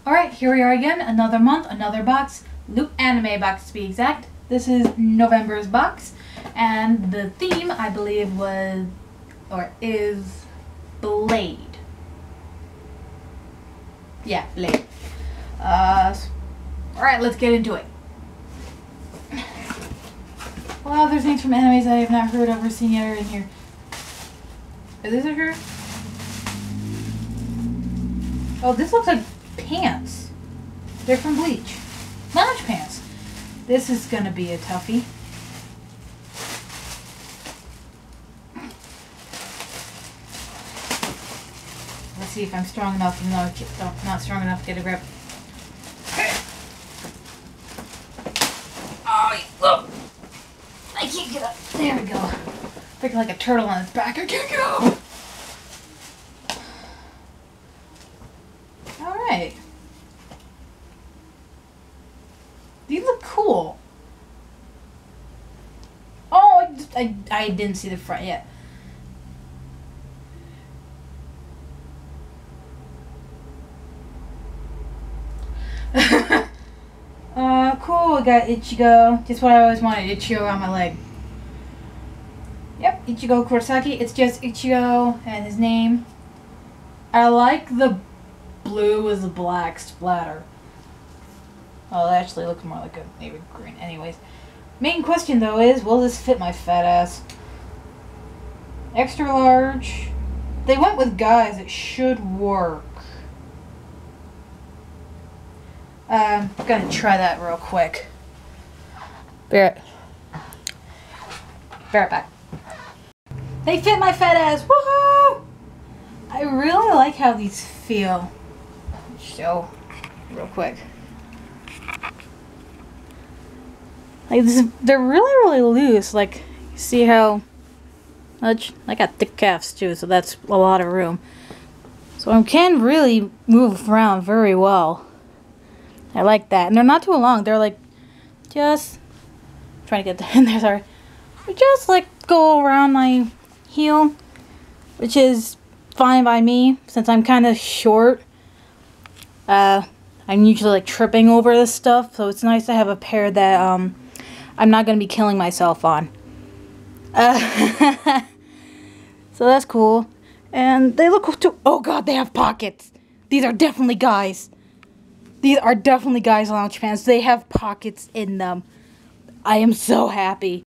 Alright, here we are again, another month, another box, Loot Anime box to be exact. This is November's box, and the theme, I believe, was, or is, Blade. Yeah, Blade. Alright, let's get into it. Well, there's things from animes I have not heard of or seen yet are in here. Is this a shirt? Oh, this looks like pants. They're from Bleach. Lounge pants. This is gonna be a toughie. Let's see if I'm strong enough, even though I'm not strong enough to get a grip. Oh, look! I can't get up. There we go. Freaking like a turtle on its back. I can't get up! Alright. These look cool. Oh, I didn't see the front yet. Cool. We got Ichigo. Just what I always wanted, Ichigo on my leg. Yep, Ichigo Kurosaki. It's just Ichigo and his name. I like the blue with the black splatter. Oh, that actually looks more like a maybe green. Anyways, main question though is, will this fit my fat ass? Extra large. They went with guys. It should work. I'm gonna try that real quick. Be right back. They fit my fat ass. Woohoo! I really like how these feel. Show real quick. Like this, they're really loose. Like, you see how much I got thick calves too, so that's a lot of room. So I can really move around very well. I like that, and they're not too long. They're like just trying to get in there. Sorry, they just like go around my heel, which is fine by me since I'm kind of short. I'm usually like tripping over this stuff, so it's nice to have a pair that I'm not gonna be killing myself on. So that's cool, and they look cool too. Oh god, they have pockets. These are definitely guys. These are definitely guys' lounge pants. They have pockets in them. I am so happy.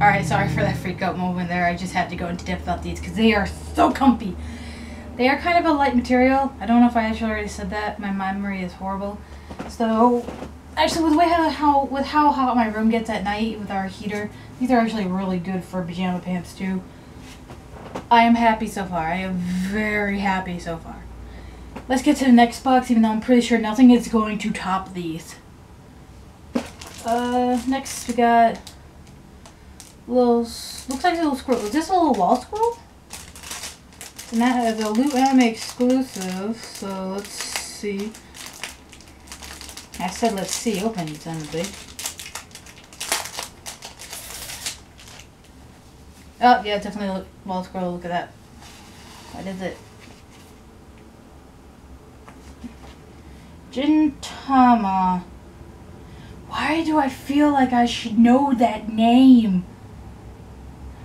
Alright, sorry for that freak out moment there. I just had to go into depth about these because they are so comfy. They are kind of a light material. I don't know if I actually already said that. My memory is horrible. So, actually, with how hot my room gets at night with our heater, these are actually really good for pajama pants too. I am happy so far. I am very happy so far. Let's get to the next box, even though I'm pretty sure nothing is going to top these. Next we got looks like a little squirrel. Is this a little wall squirrel? And that is a Loot Anime exclusive, so let's see. I said let's see, open it, son of a bitch. Oh, yeah, definitely a wall squirrel, look at that. What is it? Gintama. Why do I feel like I should know that name?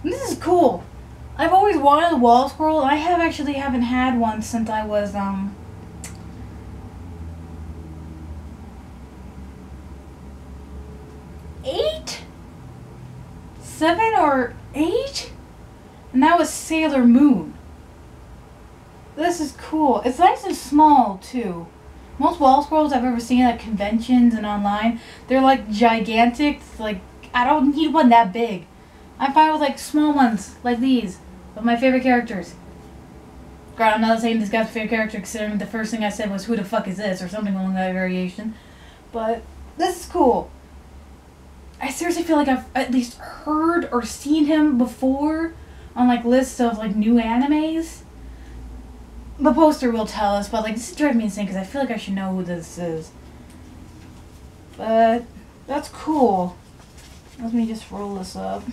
This is cool. I've always wanted a wall squirrel, and I haven't had one since I was 8? 7 or 8? And that was Sailor Moon. This is cool. It's nice and small too. Most wall squirrels I've ever seen at conventions and online, they're like gigantic. It's like, I don't need one that big. I'm fine with like small ones like these. But my favorite characters. God, I'm not saying this guy's favorite character considering the first thing I said was who the fuck is this or something along that variation. But this is cool. I seriously feel like I've at least heard or seen him before on like lists of like new animes. The poster will tell us, but like this is driving me insane because I feel like I should know who this is. But that's cool. Let me just roll this up.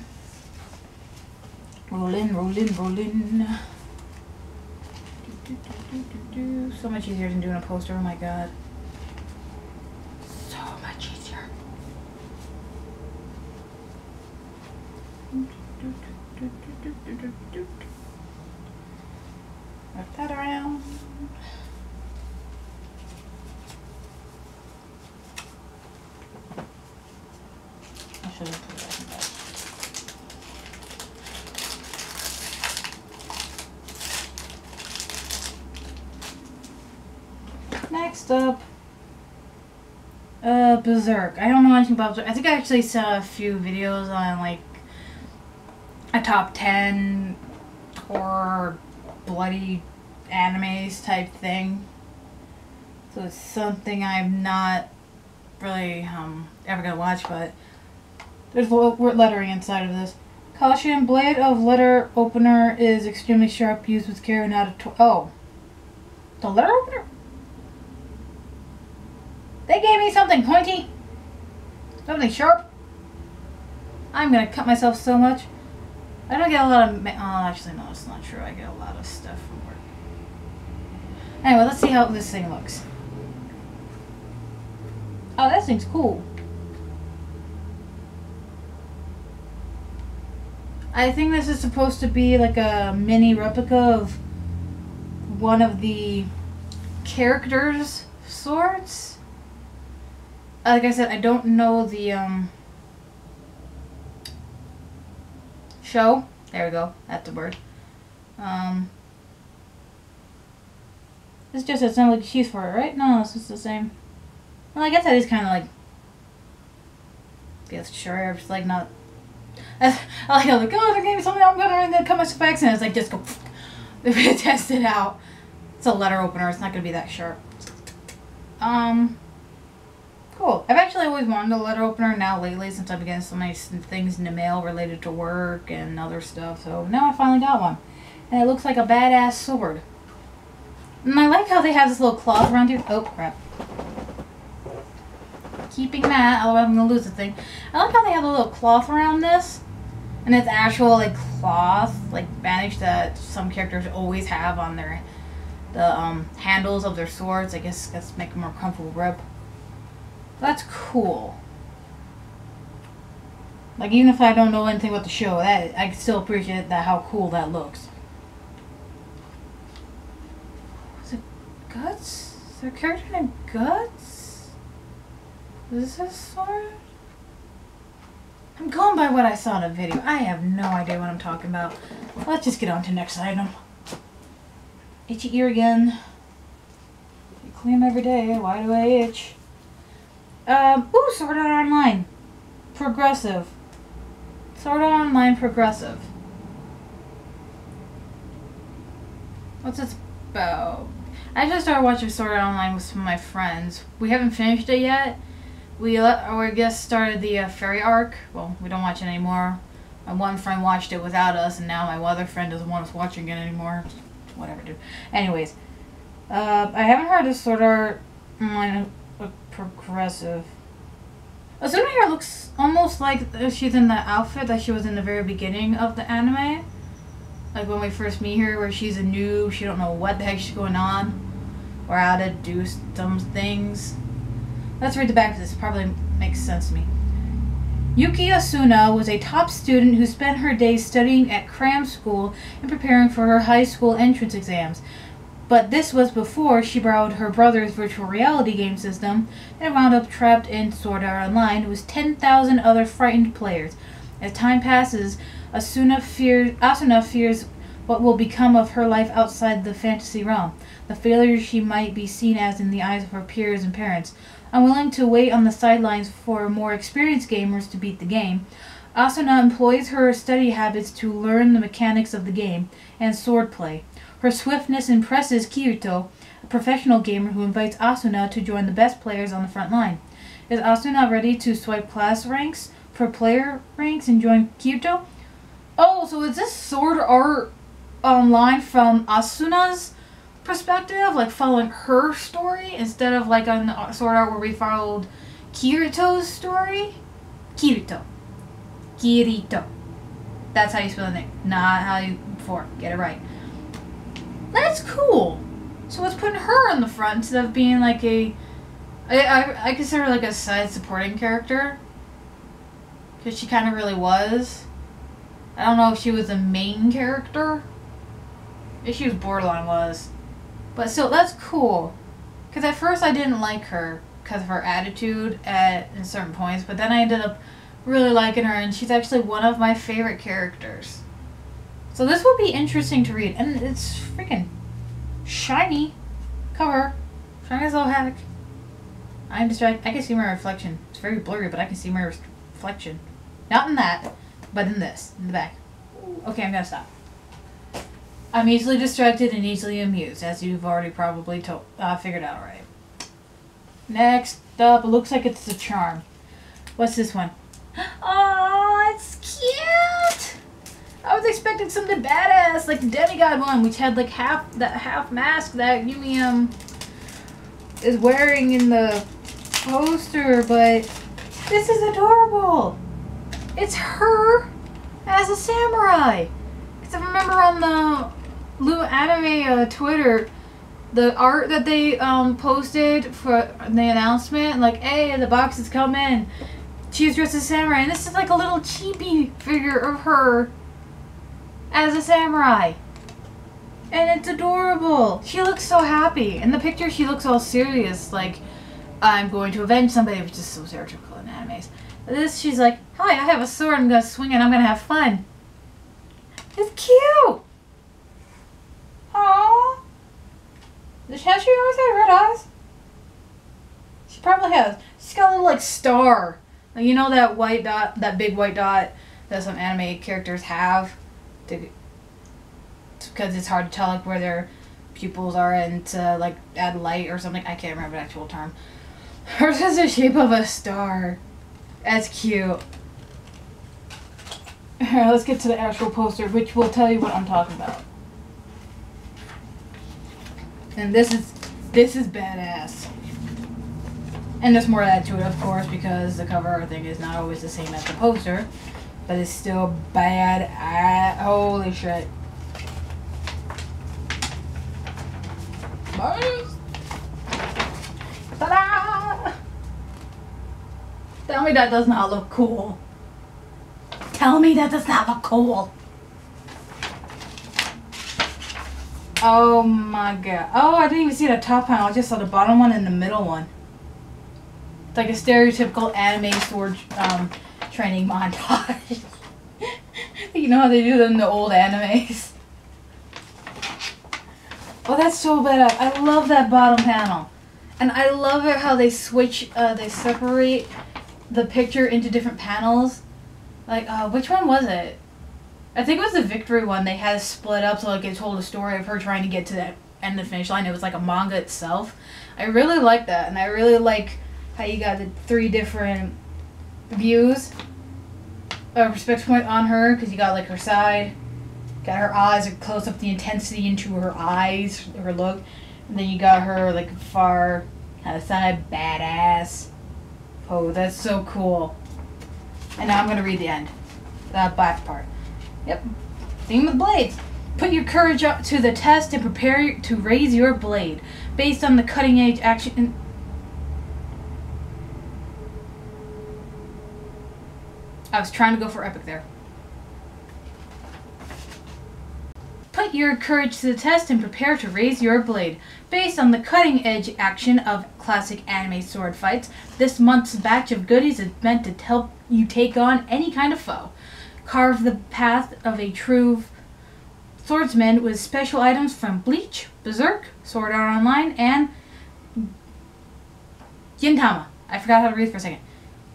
Roll in, roll in, roll in. So much easier than doing a poster, oh my god. So much easier. Wrap that around. I should have put that in back. Next up, Berserk. I don't know anything about Berserk. I think I actually saw a few videos on like a top 10 horror bloody animes type thing. So it's something I'm not really ever gonna watch, but there's lettering inside of this. Caution, blade of letter opener is extremely sharp, used with care and not a oh. The letter opener? They gave me something pointy. Something sharp. I'm gonna cut myself so much. I don't get a lot of... actually, no, it's not true. I get a lot of stuff from work. Anyway, let's see how this thing looks. Oh, that thing's cool. I think this is supposed to be like a mini replica of one of the characters' swords. Like I said, I don't know the show. There we go. That's the word. It's just it's not like she's for it, right? No, it's just the same. Well, I guess that is kind of like. Yes, sure. It's like not. I like how like, oh, they gave me something. I'm gonna cut my specs, and it's like just go. Test it out. It's a letter opener. It's not gonna be that sharp. Cool. I've actually always wanted a letter opener now lately since I've been getting so many things in the mail related to work and other stuff. So now I finally got one. And it looks like a badass sword. And I like how they have this little cloth around here. Oh, crap. Keeping that, otherwise I'm going to lose the thing. I like how they have a little cloth around this. And it's actual like cloth, like bandage that some characters always have on their handles of their swords. I guess that's make a more comfortable grip. That's cool. Like, even if I don't know anything about the show, that I can still appreciate that how cool that looks. Is it Guts? Is there a character named Guts? Is this a sword? I'm going by what I saw in a video. I have no idea what I'm talking about. Let's just get on to the next item. Itchy ear again. You clean them every day. Why do I itch? Ooh, Sword Art Online. Progressive. Sword Art Online Progressive. What's this about? I just started watching Sword Art Online with some of my friends. We haven't finished it yet. We just started the fairy arc. Well, we don't watch it anymore. My one friend watched it without us, and now my other friend doesn't want us watching it anymore. Whatever, dude. Anyways, I haven't heard of Sword Art Online Progressive. Asuna here looks almost like she's in the outfit that she was in the very beginning of the anime. Like when we first meet her, where she's a noob, she don't know what the heck she's going on, or how to do some things. Let's read the back of this, probably makes sense to me. Yuki Asuna was a top student who spent her days studying at cram school and preparing for her high school entrance exams. But this was before she borrowed her brother's virtual reality game system and wound up trapped in Sword Art Online with 10,000 other frightened players. As time passes, Asuna fears what will become of her life outside the fantasy realm, the failure she might be seen as in the eyes of her peers and parents. Unwilling to wait on the sidelines for more experienced gamers to beat the game, Asuna employs her study habits to learn the mechanics of the game and swordplay. Her swiftness impresses Kirito, a professional gamer who invites Asuna to join the best players on the front line. Is Asuna ready to swipe class ranks for player ranks and join Kirito? Oh, so is this Sword Art Online from Asuna's perspective? Like following her story instead of like on Sword Art where we followed Kirito's story? Kirito. That's how you spell the name. Not how you before. Get it right. That's cool. So let's put her in the front instead of being like a... I consider her like a side supporting character. Because she kind of really was. I don't know if she was a main character. If she was borderline was. But still, that's cool. Because at first I didn't like her because of her attitude in certain points. But then I ended up really liking her. And she's actually one of my favorite characters. So this will be interesting to read. And it's freaking shiny cover. Shiny as all heck. I'm distracted. I can see my reflection. It's very blurry, but I can see my reflection. Not in that, but in this. In the back. Okay, I'm gonna stop. I'm easily distracted and easily amused, as you've already probably figured out already. Next up, it looks like it's the charm. What's this one? Oh, it's cute! I was expecting something badass, like the Demigod one, which had like that half mask that Yumi is wearing in the poster, but this is adorable. It's her as a samurai. Because I remember on the Lu Anime Twitter, the art that they posted for the announcement, like, hey, the box is coming. She's dressed as a samurai, and this is like a little chibi figure of her as a samurai. And it's adorable. She looks so happy. In the picture, she looks all serious, like, I'm going to avenge somebody, which is so stereotypical in animes. This, she's like, hi, I have a sword, I'm going to swing it, I'm going to have fun. It's cute! Aww. Has she always had red eyes? She probably has. She's got a little, like, star. Like, you know that white dot, that big white dot that some anime characters have? Because it's hard to tell, like, where their pupils are and to, like, add light or something. I can't remember the actual term. Hers has the shape of a star. That's cute. Alright, let's get to the actual poster, which will tell you what I'm talking about. And this is badass. And there's more to add to it, of course, because the cover thing is not always the same as the poster. But it's still bad. Holy shit. Ta-da! Tell me that does not look cool. Tell me that does not look cool. Oh my god. Oh, I didn't even see the top panel. I just saw the bottom one and the middle one. It's like a stereotypical anime sword training montage. You know how they do them in the old animes. Oh, that's so bad. I love that bottom panel. And I love it how they they separate the picture into different panels. Like, which one was it? I think it was the Victory one. They had it split up so like it told a story of her trying to get to that end of the finish line. It was like a manga itself. I really like that. And I really like how you got the 3 different views or perspective point on her. Because you got like her side. Got her eyes, a close up the intensity into her eyes, her look. And then you got her like far kind of side, badass. Oh, that's so cool. And now I'm going to read the end. That black part. Yep. Theme of blades. Put your courage up to the test and prepare to raise your blade. Based on the cutting edge action... I was trying to go for epic there. Put your courage to the test and prepare to raise your blade. Based on the cutting-edge action of classic anime sword fights, this month's batch of goodies is meant to help you take on any kind of foe. Carve the path of a true swordsman with special items from Bleach, Berserk, Sword Art Online, and Gintama. I forgot how to read for a second.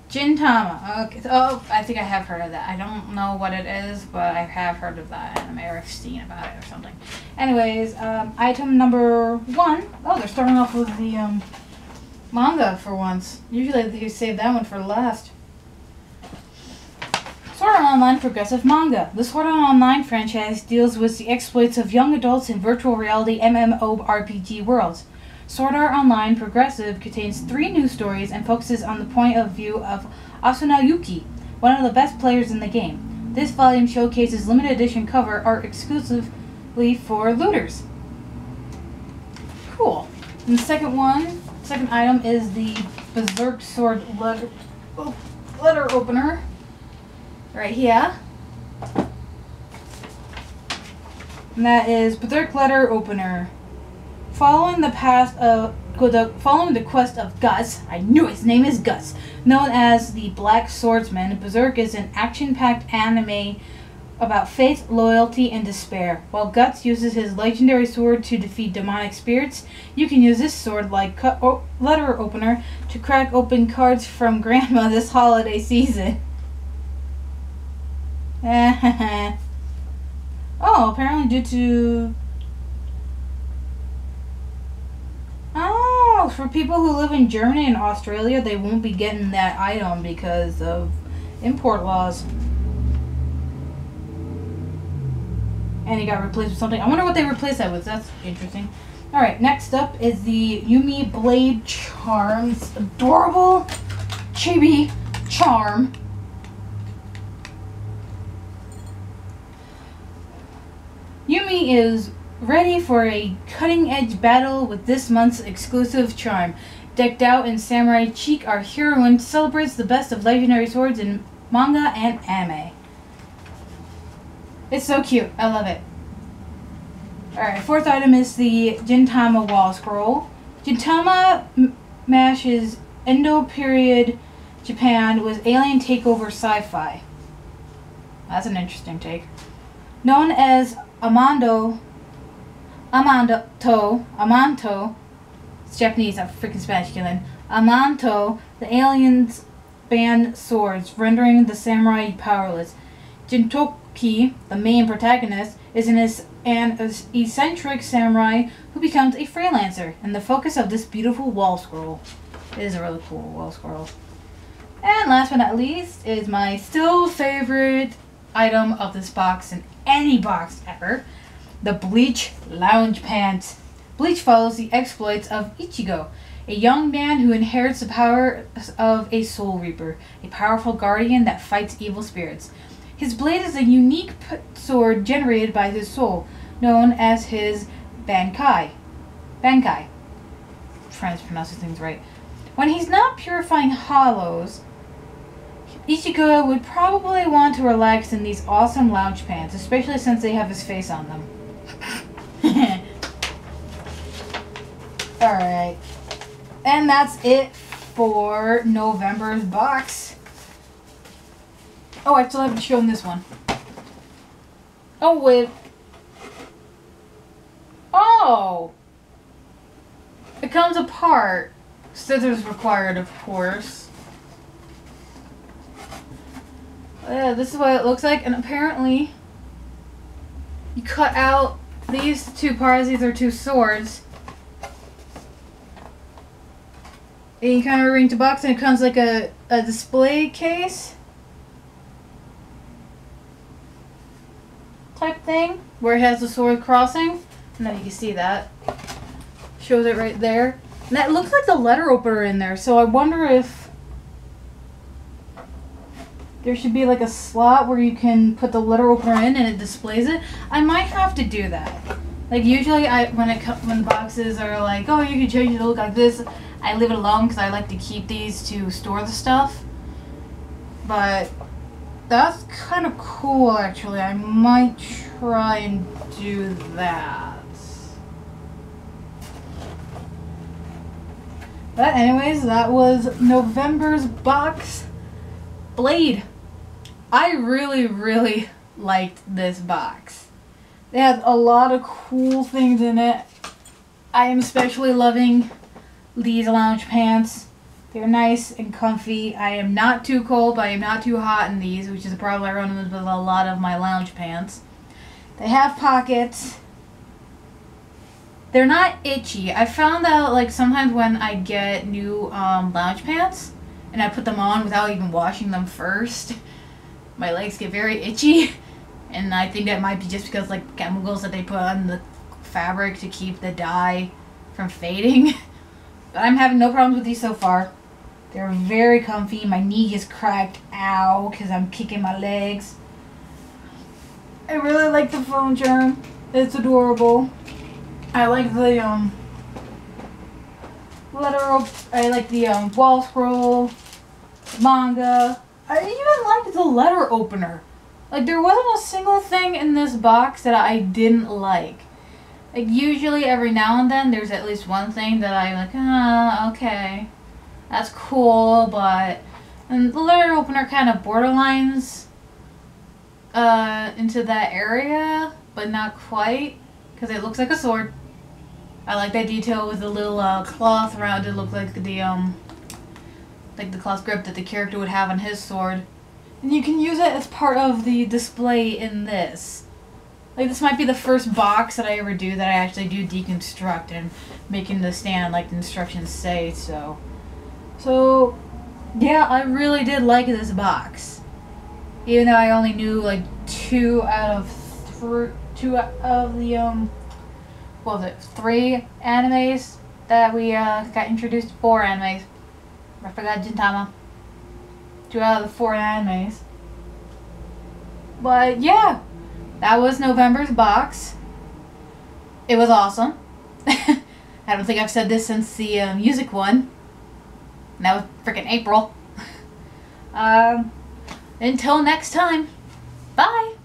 Gintama. Okay. Oh, I think I have heard of that. I don't know what it is, but I have heard of that anime or I've seen about it or something. Anyways, item number 1. Oh, they're starting off with the manga for once. Usually they save that one for last. Sword Art Online Progressive Manga. The Sword Art Online franchise deals with the exploits of young adults in virtual reality MMORPG worlds. Sword Art Online Progressive contains 3 new stories and focuses on the point of view of Asuna Yuki, one of the best players in the game. This volume showcases limited edition cover art exclusively for looters. Cool. And the second item is the Berserk Sword letter opener. Right here. And that is Berserk letter opener. Following the quest of Gus, I knew his name is Gus, known as the Black Swordsman, Berserk is an action-packed anime about faith, loyalty, and despair. While Guts uses his legendary sword to defeat demonic spirits, you can use this sword-like letter opener to crack open cards from Grandma this holiday season. Oh, apparently due to... Oh, for people who live in Germany and Australia, they won't be getting that item because of import laws. And he got replaced with something. I wonder what they replaced that with. That's interesting. Alright, next up is the Yumi Blade Charms. Adorable chibi charm. Yumi is ready for a cutting-edge battle with this month's exclusive charm. Decked out in samurai chic, our heroine celebrates the best of legendary swords in manga and anime. It's so cute. I love it. Alright, fourth item is the Gintama Wall Scroll. Gintama mashes Edo period Japan with alien takeover sci-fi. That's an interesting take. Known as Amanto, it's Japanese, I'm freaking Spanish killing. Amanto, the aliens ban swords, rendering the samurai powerless. Jintoki, the main protagonist, is an eccentric samurai who becomes a freelancer, and the focus of this beautiful wall scroll. It is a really cool wall scroll. And last but not least is my still favorite item of this box in any box ever, the Bleach Lounge Pants. Bleach follows the exploits of Ichigo, a young man who inherits the power of a Soul Reaper, a powerful guardian that fights evil spirits. His blade is a unique sword generated by his soul, known as his Bankai. Bankai. I'm trying to pronounce these things right. When he's not purifying hollows, Ichigo would probably want to relax in these awesome lounge pants, especially since they have his face on them. Alright. And that's it for November's box. Oh, I still haven't shown this one. Oh, wait. Oh! It comes apart. Scissors required, of course. Yeah, this is what it looks like, and apparently you cut out these two parts. These are two swords. And you kind of arrange the box, and it comes like a display case type thing where it has the sword crossing. And then you can see that. Shows it right there. And that looks like the letter opener in there, so I wonder if there should be like a slot where you can put the letter opener in and it displays it. I might have to do that. Like usually when boxes are like, oh, you can change it to look like this, I leave it alone because I like to keep these to store the stuff. But that's kind of cool actually. I might try and do that. But anyways, that was November's box. Blade. I really, really liked this box. It had a lot of cool things in it. I am especially loving these lounge pants. They're nice and comfy. I am not too cold, but I am not too hot in these, which is a problem I run into with a lot of my lounge pants. They have pockets. They're not itchy. I found out like sometimes when I get new lounge pants and I put them on without even washing them first, my legs get very itchy, and I think that might be just because like chemicals that they put on the fabric to keep the dye from fading. But I'm having no problems with these so far. They're very comfy. My knee is cracked. Ow, because I'm kicking my legs. I really like the phone charm. It's adorable. I like the I like the wall scroll, manga. I even liked the letter opener. Like, there wasn't a single thing in this box that I didn't like. Like, usually every now and then there's at least one thing that I'm like, okay, that's cool, but... And the letter opener kind of borderlines into that area, but not quite, because it looks like a sword. I like that detail with the little cloth around it. Look like the cloth grip that the character would have on his sword. And you can use it as part of the display in this. Like, this might be the first box that I ever do that I actually do deconstruct and making the stand like the instructions say. So yeah, I really did like this box. Even though I only knew like two out of the what was it, 3 animes that we got introduced to. 4 animes. I forgot Gintama. 2 out of the 4 animes. But yeah, that was November's box. It was awesome. I don't think I've said this since the music one. And that was freaking April. Until next time. Bye.